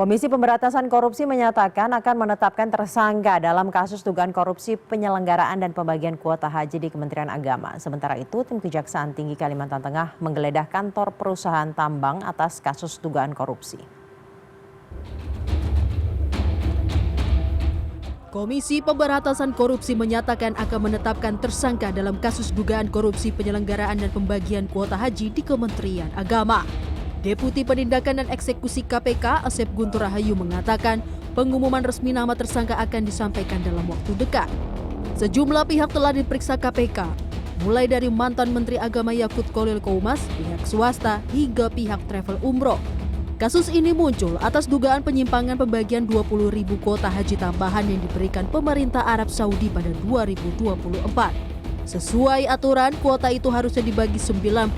Komisi Pemberantasan Korupsi menyatakan akan menetapkan tersangka dalam kasus dugaan korupsi penyelenggaraan dan pembagian kuota haji di Kementerian Agama. Sementara itu, tim Kejaksaan Tinggi Kalimantan Tengah menggeledah kantor perusahaan tambang atas kasus dugaan korupsi. Komisi Pemberantasan Korupsi menyatakan akan menetapkan tersangka dalam kasus dugaan korupsi penyelenggaraan dan pembagian kuota haji di Kementerian Agama. Deputi Penindakan dan Eksekusi KPK Asep Guntur Rahayu mengatakan pengumuman resmi nama tersangka akan disampaikan dalam waktu dekat. Sejumlah pihak telah diperiksa KPK, mulai dari mantan Menteri Agama Yakut Kholil Koumas, pihak swasta, hingga pihak travel umroh. Kasus ini muncul atas dugaan penyimpangan pembagian 20.000 kuota haji tambahan yang diberikan pemerintah Arab Saudi pada 2024. Sesuai aturan, kuota itu harusnya dibagi 92%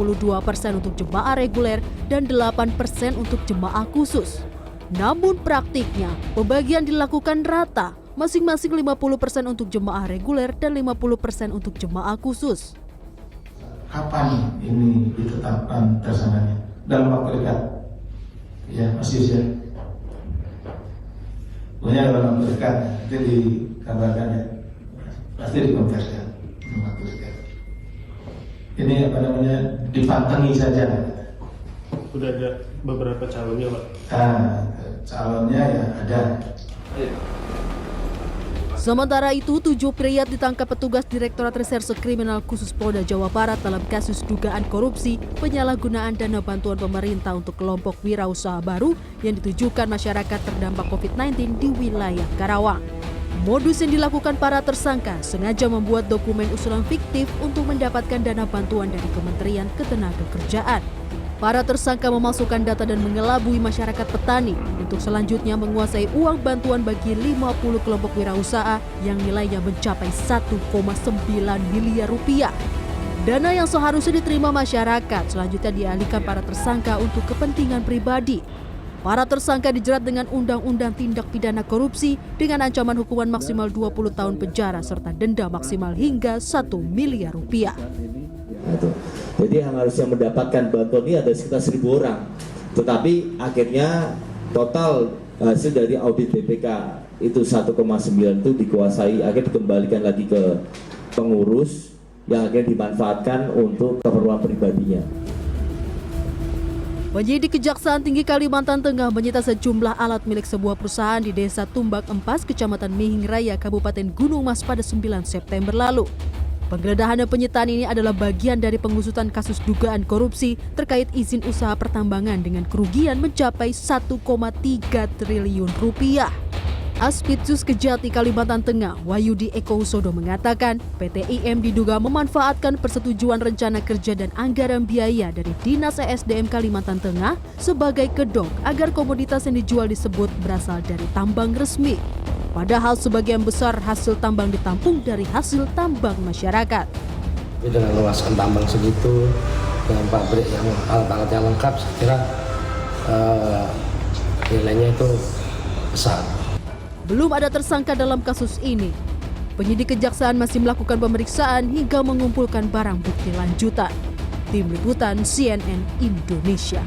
untuk jemaah reguler dan 8% untuk jemaah khusus. Namun praktiknya, pembagian dilakukan rata, masing-masing 50% untuk jemaah reguler dan 50% untuk jemaah khusus. Kapan ini ditetapkan tersangkanya? Dalam waktu dekat? Ya, Mas Yus ya. Pokoknya dalam waktu dekat, nanti dikabarkan ya. Pasti dikonversikan. Ini dipantengi saja. Sudah ada beberapa calonnya, Pak? Calonnya ya ada. Sementara itu, 7 pria ditangkap petugas Direktorat Reserse Kriminal Khusus Polda Jawa Barat dalam kasus dugaan korupsi penyalahgunaan dana bantuan pemerintah untuk kelompok wirausaha baru yang ditujukan masyarakat terdampak COVID-19 di wilayah Karawang. Modus yang dilakukan para tersangka sengaja membuat dokumen usulan fiktif untuk mendapatkan dana bantuan dari Kementerian Ketenagakerjaan. Para tersangka memasukkan data dan mengelabui masyarakat petani untuk selanjutnya menguasai uang bantuan bagi 50 kelompok wirausaha yang nilainya mencapai 1,9 miliar rupiah. Dana yang seharusnya diterima masyarakat selanjutnya dialihkan para tersangka untuk kepentingan pribadi. Para tersangka dijerat dengan Undang-Undang Tindak Pidana Korupsi dengan ancaman hukuman maksimal 20 tahun penjara serta denda maksimal hingga 1 miliar rupiah. Jadi yang harusnya mendapatkan bantuan ini ada sekitar 1.000 orang. Tetapi akhirnya total hasil dari audit BPK itu 1,9 itu dikuasai, akhirnya dikembalikan lagi ke pengurus yang akhirnya dimanfaatkan untuk keperluan pribadinya. Penyidik Kejaksaan Tinggi Kalimantan Tengah menyita sejumlah alat milik sebuah perusahaan di Desa Tumbak Empas, Kecamatan Mihing Raya, Kabupaten Gunung Mas pada 9 September lalu. Penggeledahan dan penyitaan ini adalah bagian dari pengusutan kasus dugaan korupsi terkait izin usaha pertambangan dengan kerugian mencapai 1,3 triliun rupiah. Aspidsus Kejati Kalimantan Tengah, Wahyudi Eko Husodo mengatakan PT IM diduga memanfaatkan persetujuan rencana kerja dan anggaran biaya dari Dinas ESDM Kalimantan Tengah sebagai kedok agar komoditas yang dijual disebut berasal dari tambang resmi. Padahal sebagian besar hasil tambang ditampung dari hasil tambang masyarakat. Dengan luasan tambang segitu, dengan pabrik yang alat-alatnya lengkap, saya kira nilainya itu besar. Belum ada tersangka dalam kasus ini. Penyidik Kejaksaan masih melakukan pemeriksaan hingga mengumpulkan barang bukti lanjutan. Tim Liputan CNN Indonesia.